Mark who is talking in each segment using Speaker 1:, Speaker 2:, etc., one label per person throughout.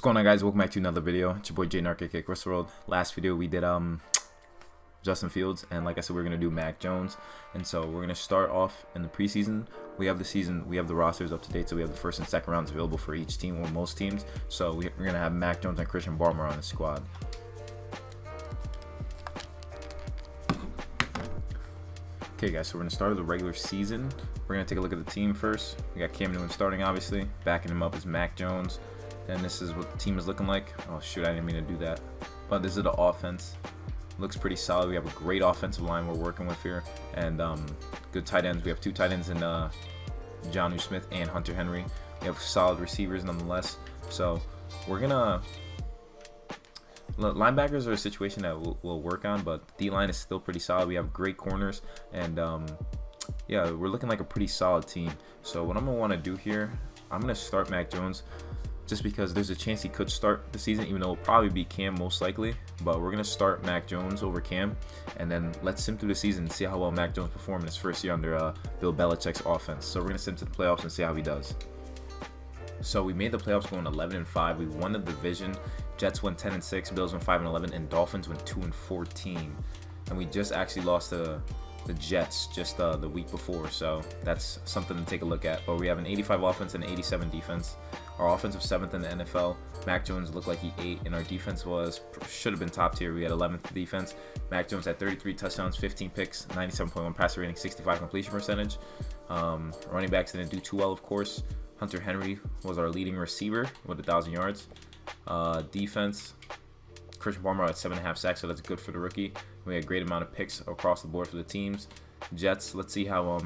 Speaker 1: going on, guys? Welcome back to another video. It's your boy Jay Narc across the world. Last video we did Justin Fields, and like I said, we're gonna do Mack Jones. And so we're gonna start off in the preseason. We have the rosters up to date, so we have the first and second rounds available for each team or most teams. So we're gonna have Mack Jones and Christian Barmore on the squad. Okay, guys, so we're gonna start the regular season. We're gonna take a look at the team first. We got Cam Newton starting, obviously. Backing him up is Mack Jones. And this is what the team is looking like. Oh shoot, I didn't mean to do that. But this is the offense. Looks pretty solid. We have a great offensive line we're working with here, and good tight ends. We have two tight ends in Jonnu Smith and Hunter Henry. We have solid receivers nonetheless. So we're gonna linebackers are a situation that we'll work on, but D-line is still pretty solid. We have great corners, and yeah, we're looking like a pretty solid team. So what I'm gonna want to do here, I'm gonna start Mack Jones, just because there's a chance he could start the season, even though it'll probably be Cam most likely. But we're gonna start Mack Jones over Cam, and then let's sim through the season and see how well Mack Jones performed in his first year under Bill Belichick's offense. So we're gonna sim to the playoffs and see how he does. So we made the playoffs going 11-5. We won the division. Jets went 10-6. Bills went 5-11, and Dolphins went 2-14. And we just actually lost to the Jets just the week before, so that's something to take a look at. But we have an 85 offense and 87 defense. Our offense was 7th in the NFL. Mack Jones looked like he ate, and our defense should have been top tier. We had 11th defense. Mack Jones had 33 touchdowns, 15 picks, 97.1 passer rating, 65 completion percentage. Running backs didn't do too well, of course. Hunter Henry was our leading receiver with 1,000 yards. Defense, Christian Barmore had 7.5 sacks, so that's good for the rookie. We had a great amount of picks across the board for the teams. Jets, let's see how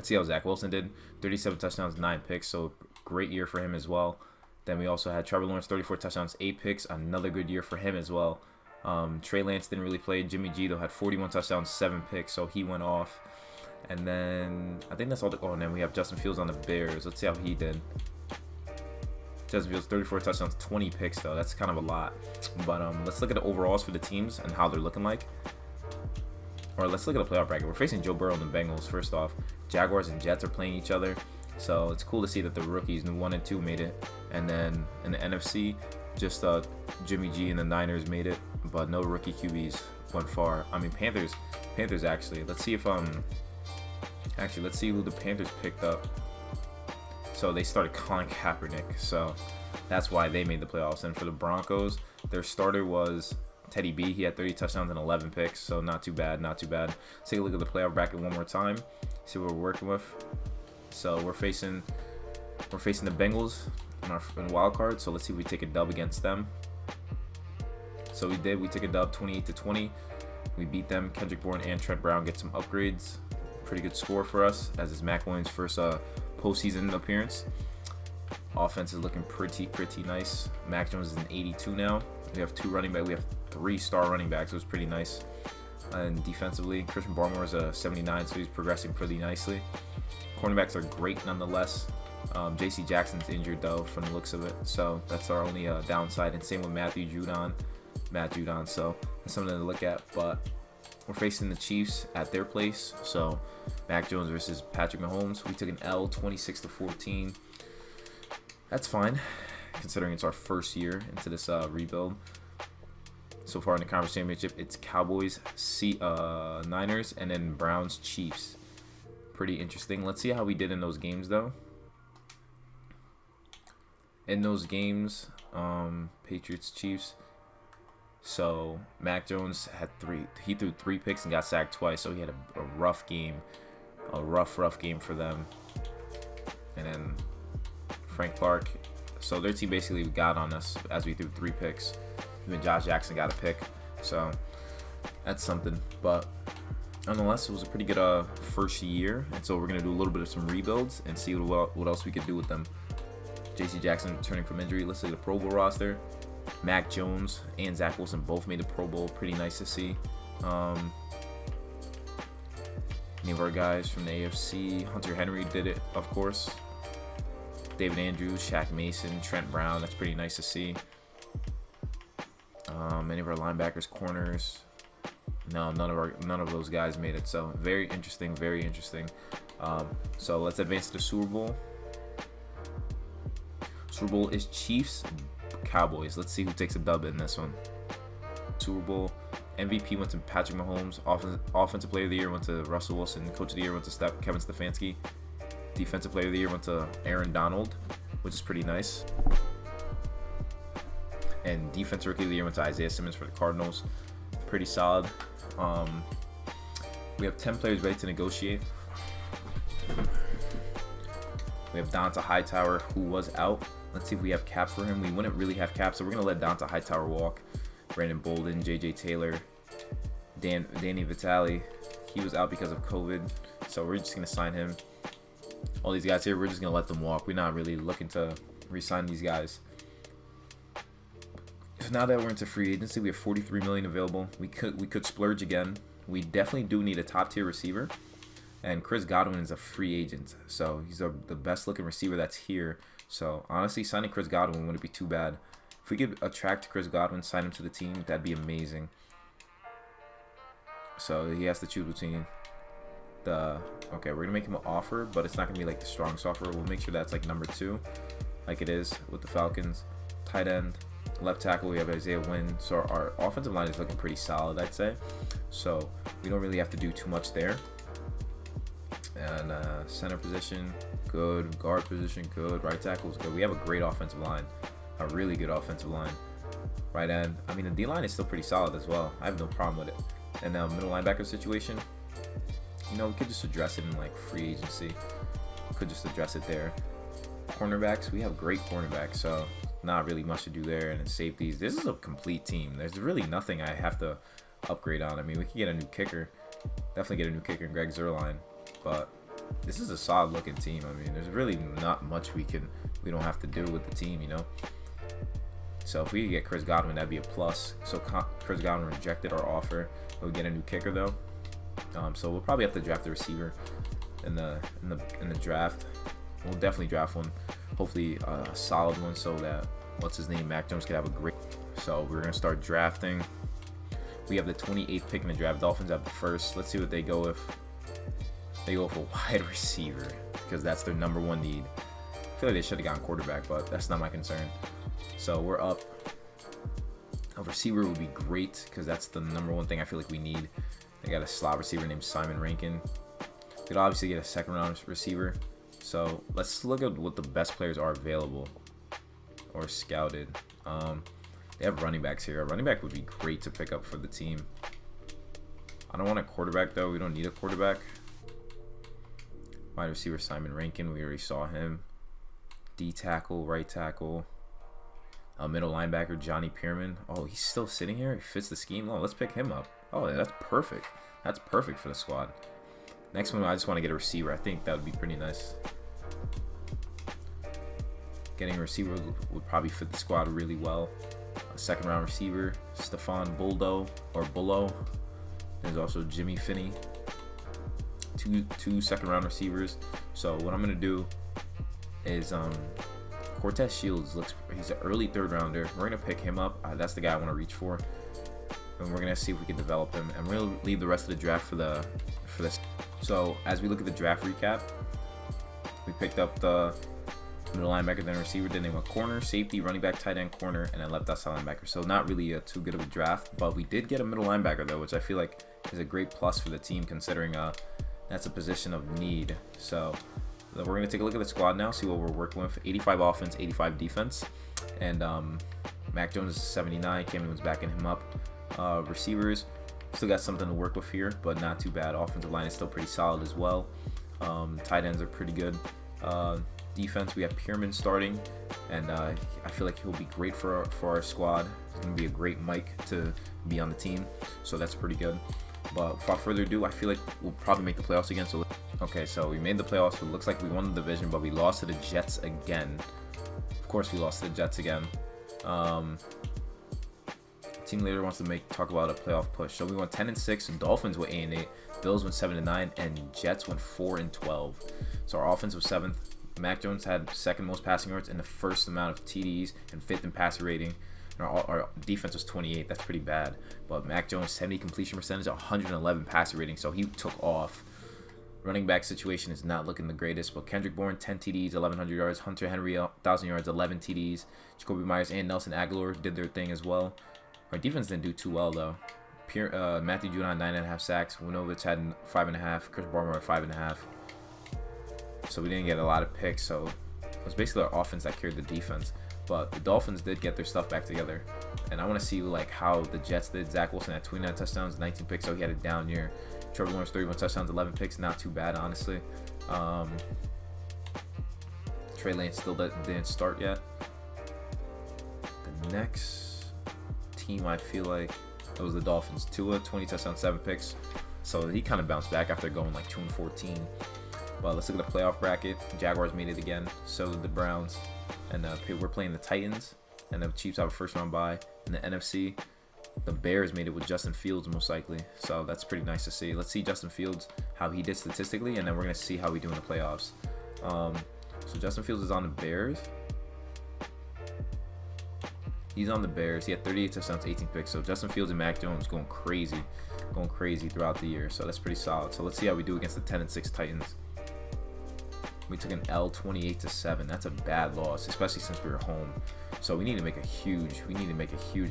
Speaker 1: Zach Wilson did. 37 touchdowns, 9 picks, so great year for him as well. Then we also had Trevor Lawrence, 34 touchdowns, 8 picks, another good year for him as well. Trey Lance didn't really play. Jimmy G though had 41 touchdowns, 7 picks, so he went off. And then I think that's all. And then we have Justin Fields on the Bears. Let's see how he did. Justin Fields, 34 touchdowns, 20 picks though. That's kind of a lot. But let's look at the overalls for the teams and how they're looking like. Or let's look at the playoff bracket. We're facing Joe Burrow and the Bengals. First off, Jaguars and Jets are playing each other. So it's cool to see that the rookies, 1 and 2, made it. And then in the NFC, just Jimmy G and the Niners made it. But no rookie QBs went far. I mean, Panthers actually. Let's see if let's see who the Panthers picked up. So they started Colin Kaepernick, so that's why they made the playoffs. And for the Broncos, their starter was Teddy B. He had 30 touchdowns and 11 picks, so not too bad, not too bad. Let's take a look at the playoff bracket one more time, see what we're working with. So we're facing the Bengals in the wild card. So let's see if we take a dub against them. So we did. We took a dub, 28-20. We beat them. Kendrick Bourne and Trent Brown get some upgrades. Pretty good score for us, as is Mac Williams' first postseason appearance. Offense is looking pretty nice. Mack Jones is an 82 now. We have 2 running backs. We have 3 star running backs. It was pretty nice. And defensively, Christian Barmore is a 79, so he's progressing pretty nicely. Cornerbacks are great nonetheless. J.C. Jackson's injured though, from the looks of it, so that's our only downside. And same with Matt Judon. So that's something to look at. But we're facing the Chiefs at their place. So Mack Jones versus Patrick Mahomes. We took an L, 26-14. That's fine, considering it's our first year into this rebuild. So far in the conference championship, it's Cowboys, Niners, and then Browns, Chiefs. Pretty interesting. Let's see how we did in those games though. In those games, Patriots, Chiefs. So Mack Jones had 3. He threw 3 picks and got sacked twice. So he had a rough game, a rough game for them. And then Frank Clark. So their team basically got on us as we threw 3 picks. Even Josh Jackson got a pick. So that's something. But nonetheless, it was a pretty good first year. And so we're gonna do a little bit of some rebuilds and see what else we could do with them. J.C. Jackson returning from injury. Let's see the Pro Bowl roster. Mack Jones and Zach Wilson both made the Pro Bowl. Pretty nice to see. Any of our guys from the AFC. Hunter Henry did it, of course. David Andrews, Shaq Mason, Trent Brown. That's pretty nice to see. Any of our linebackers, corners. No, none of those guys made it. So very interesting. So let's advance to the Super Bowl. Super Bowl is Chiefs Cowboys. Let's see who takes a dub in this one. Super Bowl MVP went to Patrick Mahomes. Offensive Player of the Year went to Russell Wilson. Coach of the Year went to Kevin Stefanski. Defensive Player of the Year went to Aaron Donald, which is pretty nice. And Defensive Rookie of the Year went to Isaiah Simmons for the Cardinals. Pretty solid. We have 10 players ready to negotiate. We have Donta Hightower, who was out. Let's see if we have cap for him. We wouldn't really have cap, so we're going to let Donta Hightower walk. Brandon Bolden, JJ Taylor, Danny Vitale. He was out because of COVID, so we're just going to sign him. All these guys here, we're just going to let them walk. We're not really looking to re-sign these guys. So now that we're into free agency, we have 43 million available. We could splurge again. We definitely do need a top-tier receiver. And Chris Godwin is a free agent, so he's the best looking receiver that's here. So honestly, signing Chris Godwin wouldn't be too bad. If we could attract Chris Godwin, sign him to the team, that'd be amazing. So he has to choose between okay, we're gonna make him an offer, but it's not gonna be like the strongest offer. We'll make sure that's like number 2, like it is with the Falcons. Tight end, left tackle, we have Isaiah Wynn. So our offensive line is looking pretty solid, I'd say. So we don't really have to do too much there. And center position, good. Guard position, good. Right tackle is good. We have a great offensive line, a really good offensive line. Right end, I mean, the D line is still pretty solid as well. I have no problem with it. And now middle linebacker situation, you know, we could just address it in like free agency. We could just address it there. Cornerbacks, we have great cornerbacks, so not really much to do there. And then safeties, this is a complete team. There's really nothing I have to upgrade on. I mean, we could get a new kicker, definitely get a new kicker in Greg Zuerlein. But this is a solid looking team. I mean, there's really not much we don't have to do with the team, you know. So if we could get Chris Godwin, that'd be a plus. So Chris Godwin rejected our offer. We'll get a new kicker though. So we'll probably have to draft the receiver in the draft. We'll definitely draft one, hopefully a solid one, so that Mack Jones could have a great. So we're gonna start drafting. We have the 28th pick in the draft. Dolphins have the first. Let's see what they go with. They go for wide receiver because that's their number 1 need. I feel like they should have gotten quarterback, but that's not my concern. So we're up. A receiver would be great because that's the number 1 thing I feel like we need. They got a slot receiver named Simon Rankin. Could obviously get a 2nd round receiver. So let's look at what the best players are available or scouted. They have running backs here. A running back would be great to pick up for the team. I don't want a quarterback though. We don't need a quarterback. Wide receiver Simon Rankin, we already saw him. D tackle, right tackle. Middle linebacker Johnny Pearman. Oh, he's still sitting here. He fits the scheme. Oh, let's pick him up. Oh, that's perfect. That's perfect for the squad. Next one, I just want to get a receiver. I think that would be pretty nice. Getting a receiver would probably fit the squad really well. A 2nd round receiver, Stephon Bullo. There's also Jimmy Finney. Two 2nd round receivers. So what I'm gonna do is Cortez Shields he's an early 3rd rounder. We're gonna pick him up. That's the guy I want to reach for, and we're gonna see if we can develop him. And we're gonna leave the rest of the draft for this. So as we look at the draft recap, we picked up the middle linebacker, then receiver, then they went corner, safety, running back, tight end, corner, and then left outside linebacker. So not really too good of a draft, but we did get a middle linebacker though, which I feel like is a great plus for the team considering that's a position of need. So we're going to take a look at the squad now, see what we're working with. 85 offense, 85 defense. And Mack Jones is 79. Cam Newton's backing him up. Receivers, still got something to work with here, but not too bad. Offensive line is still pretty solid as well. Tight ends are pretty good. Defense, we have Pearman starting, and I feel like he'll be great for our squad. He's going to be a great mic to be on the team, so that's pretty good. But without further ado, I feel like we'll probably make the playoffs again. So okay, so we made the playoffs. It looks like we won the division, but we lost to the Jets again. Of course, we lost to the Jets again. Team leader wants to talk about a playoff push. So we went 10-6, and Dolphins went 8-8, Bills went 7-9, and Jets went 4-12. So our offense was 7th. Mack Jones had 2nd most passing yards and the 1st amount of TDs and 5th in passer rating. And our defense was 28. That's pretty bad. But Mack Jones 70 completion percentage, 111 passer rating. So he took off. Running back situation is not looking the greatest, but Kendrick Bourne, 10 TDs, 1,100 yards. Hunter Henry, 1,000 yards, 11 TDs. Jacoby Myers and Nelson Aguilar did their thing as well. Our defense didn't do too well, though. Matthew Judon, 9.5 sacks. Winovich had 5.5. Chris Barmore had 5.5. So we didn't get a lot of picks, so it was basically our offense that carried the defense. But the Dolphins did get their stuff back together. And I want to see like how the Jets did. Zach Wilson had 29 touchdowns, 19 picks, so he had a down year. Trevor Lawrence, 31 touchdowns, 11 picks. Not too bad, honestly. Trey Lance still didn't start yet. The next team, I feel like, it was the Dolphins. Tua, 20 touchdowns, 7 picks. So he kind of bounced back after going like 2-14. But let's look at the playoff bracket. Jaguars made it again. So did the Browns. And we're playing the Titans. And the Chiefs have a first-round bye. In the NFC, the Bears made it with Justin Fields most likely. So that's pretty nice to see. Let's see Justin Fields, how he did statistically, and then we're going to see how we do in the playoffs. So Justin Fields is on the Bears. He's on the Bears. He had 38 touchdowns, 18 picks. So Justin Fields and Mack Jones going crazy throughout the year. So that's pretty solid. So let's see how we do against the 10-6 Titans. We took an L 28-7. That's a bad loss, especially since we were home. So we need to make a huge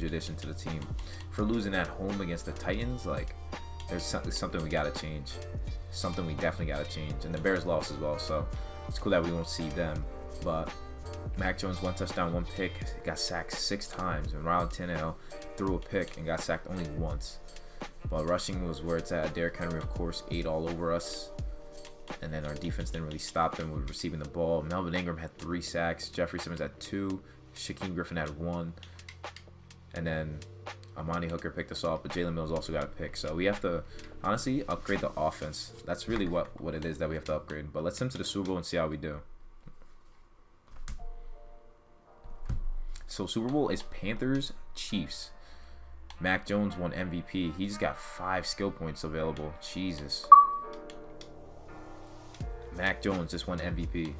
Speaker 1: addition to the team. For losing at home against the Titans, like there's something we gotta change. Something we definitely gotta change. And the Bears lost as well, so it's cool that we won't see them. But Mack Jones, 1 touchdown, 1 pick, got sacked 6 times, and Ryan Tannehill threw a pick and got sacked only once. But rushing was where it's at. Derrick Henry, of course, ate all over us. And then our defense didn't really stop them with receiving the ball. Melvin Ingram had 3 sacks. Jeffrey Simmons had 2. Shaquem Griffin had 1. And then Amani Hooker picked us off, but Jalen Mills also got a pick. So we have to, honestly, upgrade the offense. That's really what it is that we have to upgrade. But let's send to the Super Bowl and see how we do. So Super Bowl is Panthers, Chiefs. Mack Jones won MVP. He just got 5 skill points available. Jesus. Mack Jones just won MVP.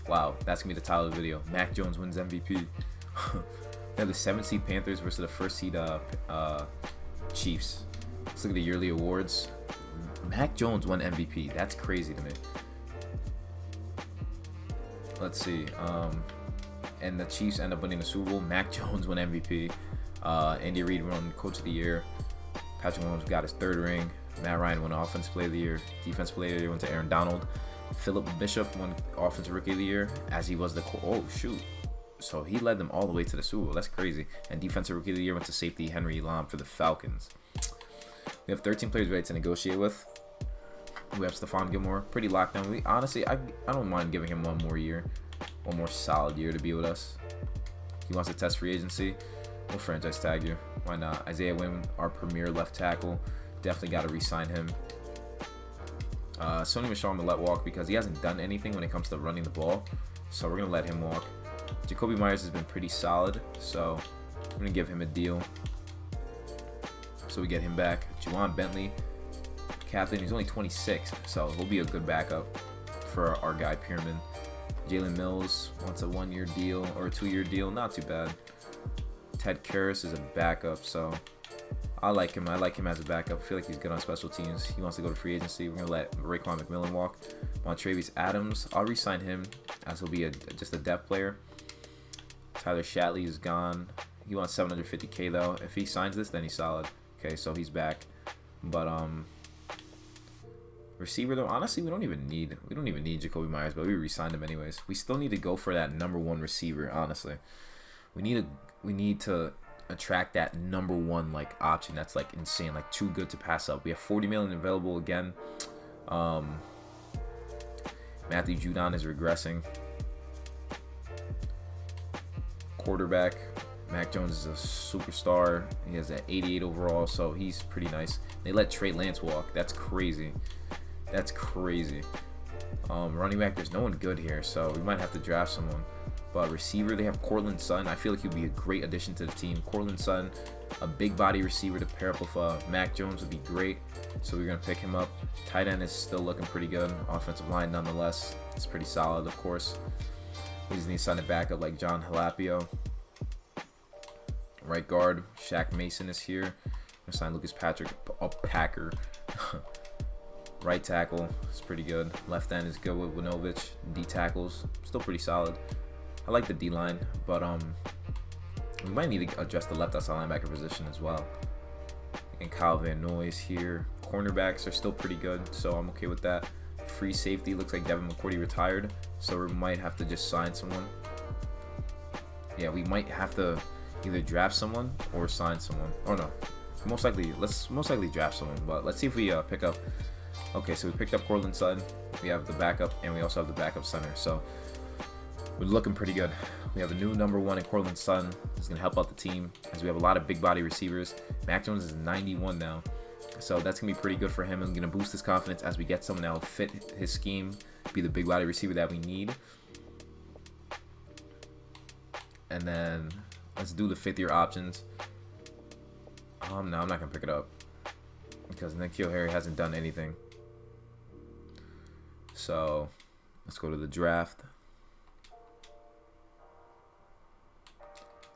Speaker 1: Wow, that's going to be the title of the video. Mack Jones wins MVP. We have the 7th seed Panthers versus the 1st seed Chiefs. Let's look at the yearly awards. Mack Jones won MVP. That's crazy to me. Let's see. And the Chiefs end up winning the Super Bowl. Mack Jones won MVP. Andy Reid won Coach of the Year. Patrick Mahomes got his 3rd ring. Matt Ryan won Offensive Player of the Year. Defensive Player of the Year went to Aaron Donald. Philip Bishop won Offensive Rookie of the Year, as he was the so he led them all the way to the Super Bowl. That's crazy. And Defensive Rookie of the Year went to safety Henry Elam for the Falcons. We have 13 players ready to negotiate with. We have Stephon Gilmore, pretty locked down. Honestly, I don't mind giving him one more solid year to be with us. He wants to test free agency. We'll franchise tag you. Why not? Isaiah Wynn, our premier left tackle. Definitely got to re-sign him. Sony Michel I'm going to let walk because he hasn't done anything when it comes to running the ball. So we're going to let him walk. Jacoby Myers has been pretty solid. So we're going to give him a deal. So we get him back. Juwan Bentley, captain. He's only 26. So he'll be a good backup for our guy Pierman. Jalen Mills wants a 1-year deal or a 2-year deal. Not too bad. Ted Karras is a backup. So I like him. I like him as a backup. I feel like he's good on special teams. He wants to go to free agency. We're going to let Raekwon McMillan walk. Montravius Adams, I'll re-sign him as he'll be just a depth player. Tyler Shatley is gone. He wants $750K though. If he signs this, then he's solid. Okay, so he's back. But receiver though, honestly, we don't even need Jacoby Myers, but we re-signed him anyways. We still need to go for that #1 receiver. Honestly, we need to attract that #1 like option that's like insane, like too good to pass up. We have 40 million available again. Matthew Judon is regressing. Quarterback Mack Jones is a superstar. He has an 88 overall, so he's pretty nice. They let Trey Lance walk. That's crazy. That's crazy. Running back, there's no one good here, so we might have to draft someone. But receiver, they have Cortland Sutton. I feel like he'd be a great addition to the team. Cortland Sutton, a big body receiver to pair up with Mack Jones would be great. So we're going to pick him up. Tight end is still looking pretty good. Offensive line, nonetheless, it's pretty solid, of course. We just need to sign a backup like John Halapio. Right guard, Shaq Mason is here. I'm going to sign Lucas Patrick, a Packer. Right tackle is pretty good. Left end is good with Winovich. D tackles still pretty solid. I like the D line, but we might need to adjust the left outside linebacker position as well. And Kyle Van Noy's here. Cornerbacks are still pretty good, so I'm okay with that. Free safety looks like Devin McCourty retired, so we might have to just sign someone. Yeah, we might have to either draft someone or sign someone. Oh no, let's most likely draft someone. But let's see if we pick up. Okay, so we picked up Cortland Sutton. We have the backup, and we also have the backup center. So we're looking pretty good. We have a new number 1 in Cortland Sutton. It's gonna help out the team as we have a lot of big body receivers. Mack Jones is 91 now. So that's going to be pretty good for him. It's going to boost his confidence as we get someone that will fit his scheme, be the big body receiver that we need. And then let's do the 5th year options. No, I'm not going to pick it up because N'Keal Harry hasn't done anything. So let's go to the draft.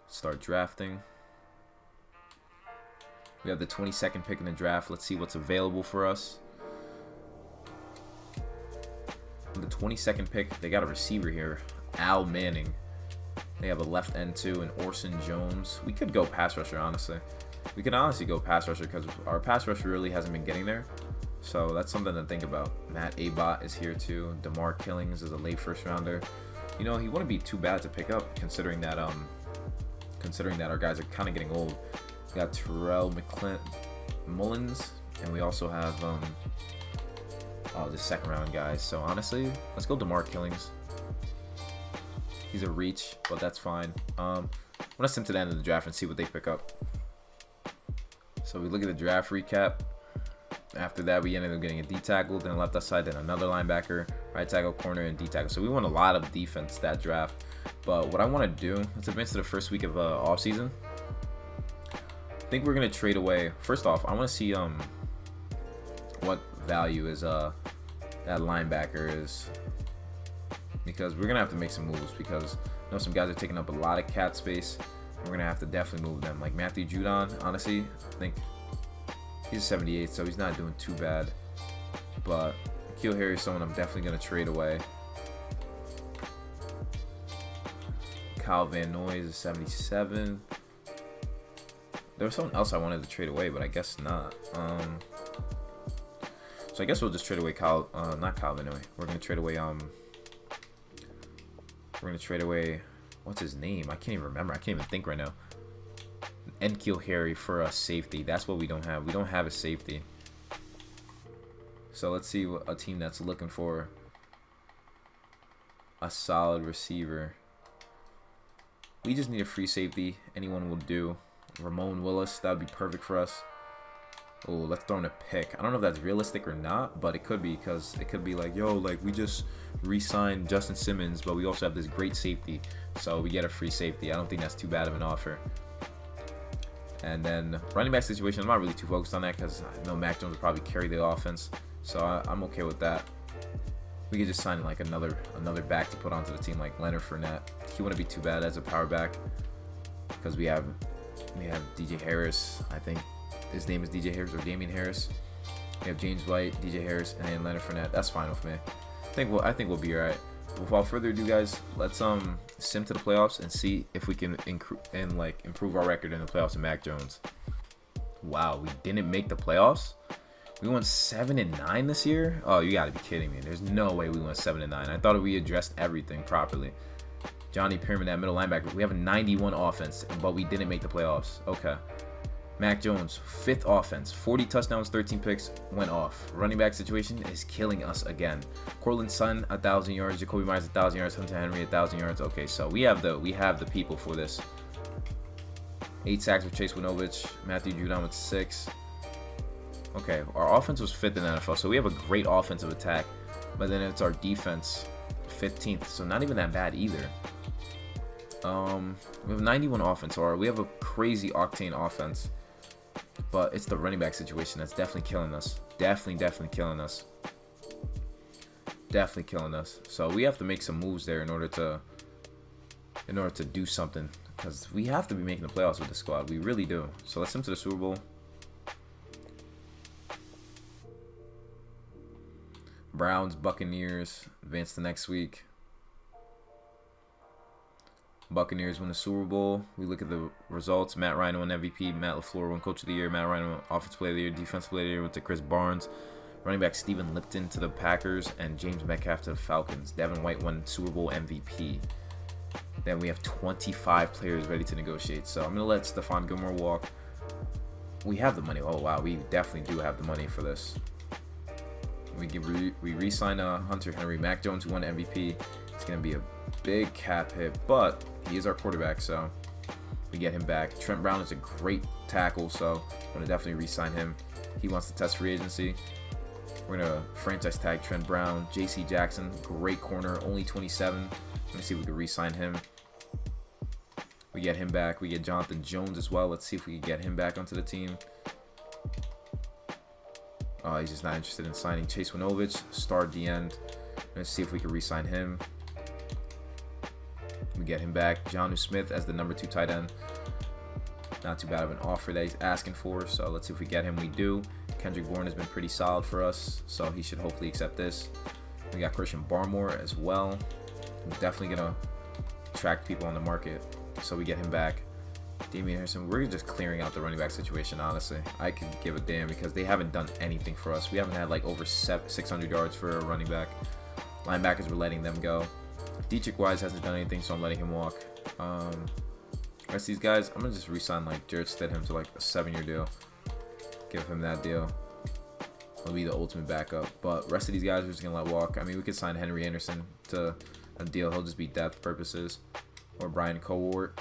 Speaker 1: Start drafting. We have the 22nd pick in the draft. Let's see what's available for us. The 22nd pick, they got a receiver here, Al Manning. They have a left end too, and Orson Jones. We could go pass rusher, honestly. We could honestly go pass rusher because our pass rusher really hasn't been getting there. So that's something to think about. Matt Abott is here too. DeMar Killings is a late first rounder. You know, he wouldn't be too bad to pick up considering that our guys are kind of getting old. We got Terrell Mullins, and we also have the 2nd round guys. So honestly, let's go DeMar Killings. He's a reach, but that's fine. Let's sim to the end of the draft and see what they pick up. So we look at the draft recap. After that, we ended up getting a D tackle, then a left outside, then another linebacker, right tackle, corner, and D tackle. So we won a lot of defense that draft. But what I want to do, let's advance to the first week of off season. I think we're gonna trade away. First off, I want to see what value is that linebacker is, because we're gonna have to make some moves because I know some guys are taking up a lot of cap space. We're gonna have to definitely move them. Like Matthew Judon, honestly, I think he's a 78, so he's not doing too bad. But N'Keal Harry is someone I'm definitely gonna trade away. Kyle Van Noy is a 77. There was someone else I wanted to trade away, but I guess not. So I guess we'll just trade away not Kyle Van Noy. We're gonna trade away. What's his name? I can't even remember. I can't even think right now. N'Keal Harry for a safety. That's what we don't have. We don't have a safety. So let's see what a team that's looking for a solid receiver. We just need a free safety. Anyone will do. Ramon Willis, that would be perfect for us. Oh, let's throw in a pick. I don't know if that's realistic or not, but it could be, because it could be like, yo, like we just re-signed Justin Simmons, but we also have this great safety, so we get a free safety. I don't think that's too bad of an offer. And then running back situation, I'm not really too focused on that because I know Mack Jones will probably carry the offense, so I'm okay with that. We could just sign like another back to put onto the team, like Leonard Fournette. He wouldn't be too bad as a power back because we have DJ Harris. I think his name is DJ Harris or Damian Harris. We have James White, DJ Harris, and Leonard Fournette. That's fine with me. I think we'll be alright. Without further ado, guys, let's sim to the playoffs and see if we can improve our record in the playoffs with Mack Jones. Wow, we didn't make the playoffs. We went 7-9 this year. Oh, you gotta be kidding me. There's no way we went 7-9. I thought we addressed everything properly. Johnny Perriman, that middle linebacker. We have a 91 offense, but we didn't make the playoffs. Okay. Mack Jones, 5th offense, 40 touchdowns, 13 picks, went off. Running back situation is killing us again. Cortland Sutton, 1,000 yards. Jacoby Myers, 1,000 yards. Hunter Henry, 1,000 yards. Okay, so we have the people for this. 8 sacks with Chase Winovich. Matthew Judon with 6. Okay, our offense was 5th in the NFL, so we have a great offensive attack. But then it's our defense, 15th, so not even that bad either. We have 91 offense, or we have a crazy octane offense. But it's the running back situation that's definitely killing us. Definitely killing us. Definitely killing us. So we have to make some moves there in order to do something, because we have to be making the playoffs with the squad. We really do. So let's sim to the Super Bowl. Browns, Buccaneers advance to next week. Buccaneers win the Super Bowl. We look at the results. Matt Ryan won MVP. Matt LaFleur won Coach of the Year. Matt Ryan won Offensive Player of the Year. Defensive Player of the Year went to Chris Barnes. Running back Steven Lipton to the Packers. And James Metcalf to the Falcons. Devin White won Super Bowl MVP. Then we have 25 players ready to negotiate. So I'm going to let Stephon Gilmore walk. We have the money. Oh, wow. We definitely do have the money for this. We re-sign Hunter Henry. Mack Jones, who won MVP. It's going to be a big cap hit, but he is our quarterback, so we get him back. Trent Brown is a great tackle, so I'm going to definitely re-sign him. He wants to test free agency. We're going to franchise tag Trent Brown. J.C. Jackson, great corner, only 27. Let me see if we can re-sign him. We get him back. We get Jonathan Jones as well. Let's see if we can get him back onto the team. He's just not interested in signing Chase Winovich. Star at the end. Let's see if we can re-sign him. We get him back. Jonnu Smith as the number 2 tight end. Not too bad of an offer that he's asking for. So let's see if we get him. We do. Kendrick Bourne has been pretty solid for us, so he should hopefully accept this. We got Christian Barmore as well. We're definitely going to attract people on the market. So we get him back. Damian Harrison, we're just clearing out the running back situation, honestly. I could give a damn because they haven't done anything for us. We haven't had like over 600 yards for a running back. Linebackers, we're letting them go. Dietrich Wise hasn't done anything, so I'm letting him walk. Rest of these guys, I'm going to just re-sign like Jarrett Stidham to like a 7-year deal. Give him that deal. He'll be the ultimate backup. But rest of these guys, we're just going to let walk. I mean, we could sign Henry Anderson to a deal. He'll just be depth purposes. Or Brian Cowart.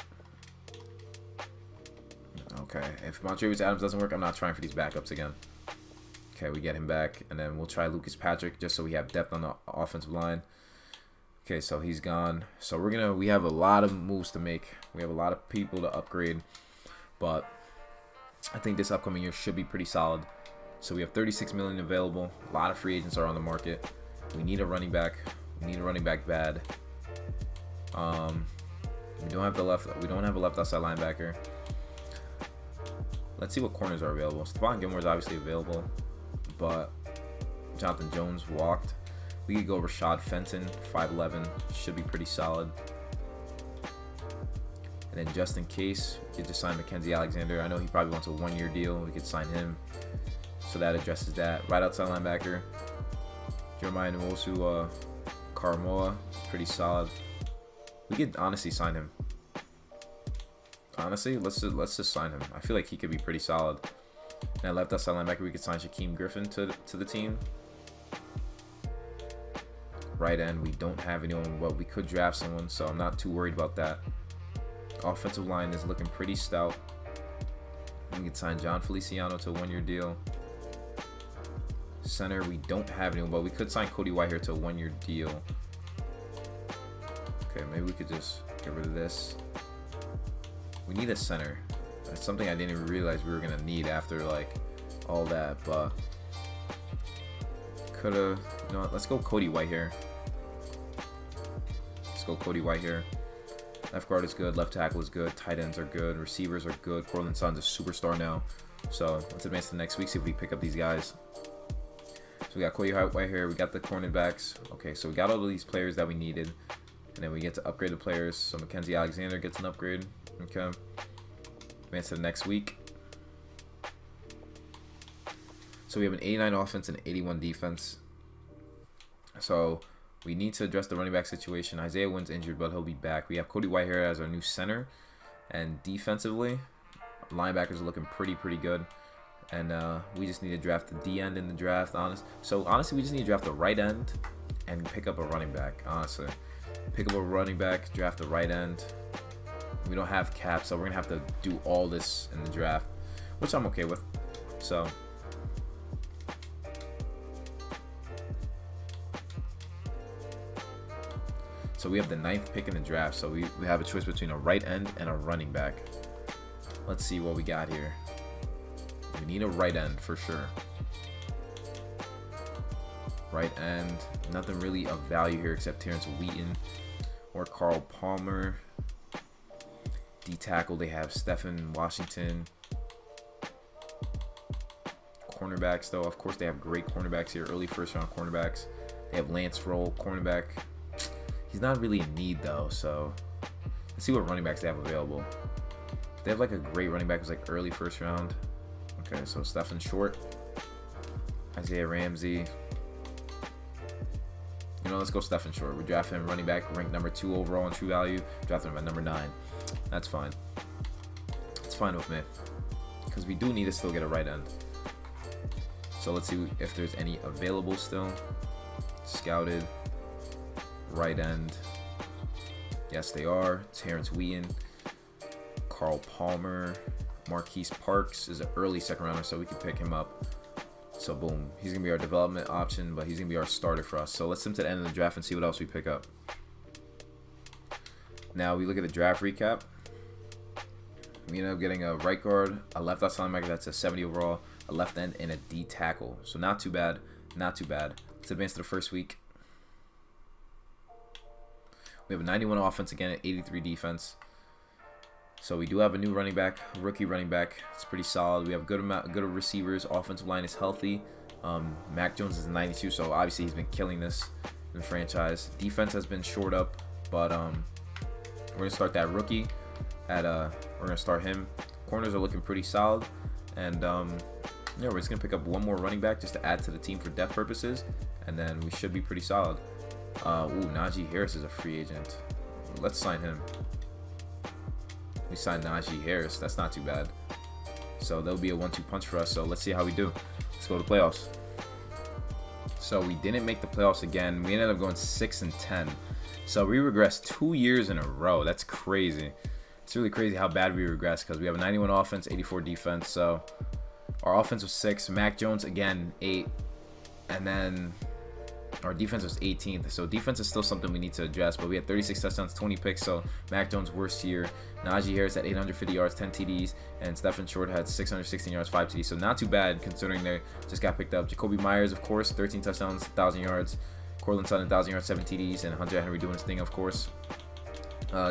Speaker 1: Okay, if Montravius Adams doesn't work, I'm not trying for these backups again. Okay, we get him back, and then we'll try Lucas Patrick just so we have depth on the offensive line. Okay, so he's gone. So we have a lot of moves to make. We have a lot of people to upgrade, but I think this upcoming year should be pretty solid. So we have 36 million available. A lot of free agents are on the market. We need a running back. We need a running back bad. We don't have a left outside linebacker. Let's see what corners are available. Stephon Gilmore is obviously available, but Jonathan Jones walked. We could go Rashad Fenton, 5'11", should be pretty solid. And then just in case, we could just sign Mackenzie Alexander. I know he probably wants a 1-year deal. We could sign him. So that addresses that. Right outside linebacker, Jeremiah Nwosu Karamoa, pretty solid. We could honestly sign him. Honestly, let's just sign him. I feel like he could be pretty solid. And left outside linebacker, we could sign Shaquem Griffin to the team. Right end, we don't have anyone, but we could draft someone, so I'm not too worried about that. Offensive line is looking pretty stout. We could sign John Feliciano to a 1-year deal. Center, we don't have anyone, but we could sign Cody Whitehair to a 1-year deal. Okay, maybe we could just get rid of this. We need a center. That's something I didn't even realize we were gonna need after like all that, but coulda. You know what? Let's go Cody Whitehair. Let's go Cody Whitehair. Left guard is good. Left tackle is good. Tight ends are good. Receivers are good. Cortland Sutton's a superstar now. So let's advance to next week. See if we pick up these guys. So we got Cody Whitehair. We got the cornerbacks. Okay, so we got all of these players that we needed, and then we get to upgrade the players. So Mackenzie Alexander gets an upgrade. Okay. Advance to the next week. So we have an 89 offense and 81 defense. So we need to address the running back situation. Isaiah Wynn's injured, but he'll be back. We have Cody Whitehair as our new center. And defensively, linebackers are looking pretty good. And we just need to draft the D end in the draft, So honestly, we just need to draft the right end and pick up a running back, honestly. Pick up a running back, draft the right end. We don't have cap, so we're going to have to do all this in the draft, which I'm okay with. So we have the 9th pick in the draft, so we have a choice between a right end and a running back. Let's see what we got here. We need a right end for sure. Right end, nothing really of value here except Terrence Wheaton or Carl Palmer. D tackle, they have Stephen Washington. Cornerbacks, though, of course, they have great cornerbacks here. Early first round cornerbacks. They have Lance Roll, cornerback. He's not really in need though, so let's see what running backs they have available. They have like a great running back who's like early first round. Okay, so Stephen Short, Isaiah Ramsey. You know, let's go Stephen Short. We draft him running back, ranked number 2 overall in true value. Draft him at number 9. That's fine. It's fine with me because we do need to still get a right end. So let's see if there's any available still. Scouted right end. Yes, they are. Terrence Wheaton, Carl Palmer, Marquise Parks is an early second rounder, so we can pick him up. So boom, he's gonna be our development option, but he's gonna be our starter for us. So let's send him to the end of the draft and see what else we pick up. Now we look at the draft recap. We end up getting a right guard, a left outside linebacker that's a 70 overall, a left end, and a D tackle. So not too bad, not too bad. Let's advance to the first week. We have a 91 offense again, at 83 defense. So we do have a new running back, rookie running back. It's pretty solid. We have good receivers. Offensive line is healthy. Mack Jones is a 92, so obviously he's been killing this in the franchise. Defense has been shored up, but we're gonna start that rookie at we're gonna start him. Corners are looking pretty solid, and yeah, we're just gonna pick up one more running back just to add to the team for depth purposes, and then we should be pretty solid. Ooh, Najee Harris is a free agent. Let's sign him. We signed Najee Harris. That's not too bad. So there'll be a 1-2 punch for us. So let's see how we do. Let's go to playoffs. So we didn't make the playoffs again. We ended up going 6-10. So we regressed 2 years in a row. That's crazy. It's really crazy how bad we regressed because we have a 91 offense, 84 defense. So our offense was 6. Mack Jones again 8, and then our defense was 18th. So defense is still something we need to address, but we had 36 touchdowns, 20 picks. So Mack Jones worst year. Najee Harris had 850 yards, 10 TDs, and Stephen Short had 616 yards, 5 TDs. So not too bad considering they just got picked up. Jacoby Myers, of course, 13 touchdowns, 1,000 yards. Cortland Sutton, 1,000 yards, 7 TDs, and Hunter Henry doing his thing, of course.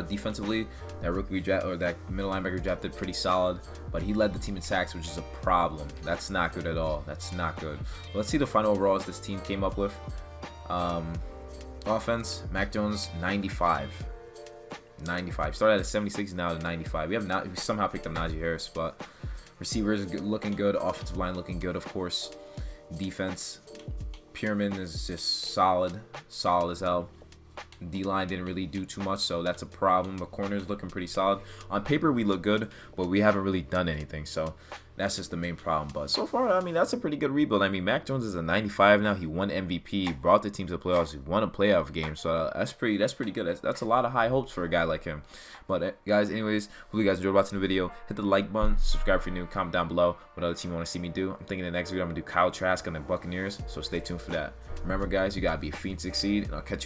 Speaker 1: Defensively, that rookie we draft, or that middle linebacker drafted pretty solid, but he led the team in sacks, which is a problem. That's not good at all. That's not good. But let's see the final overalls this team came up with. Offense, Mack Jones 95. Started at 76, now at 95. We somehow picked up Najee Harris, but receivers looking good, offensive line looking good, of course. Defense, Pyramid is just solid as hell. D-line didn't really do too much, so that's a problem. The corners looking pretty solid. On paper, we look good, but we haven't really done anything, so that's just the main problem. But so far, I mean, that's a pretty good rebuild. I mean, Mack Jones is a 95 now. He won MVP, brought the team to the playoffs. He won a playoff game, so that's pretty good. That's a lot of high hopes for a guy like him. But guys, anyways, hope you guys enjoyed watching the video. Hit the like button, subscribe if you're new, comment down below what other team you want to see me do. I'm thinking the next video I'm gonna do Kyle Trask on the Buccaneers, so stay tuned for that. Remember, guys, you gotta be a fiend to succeed, and I'll catch you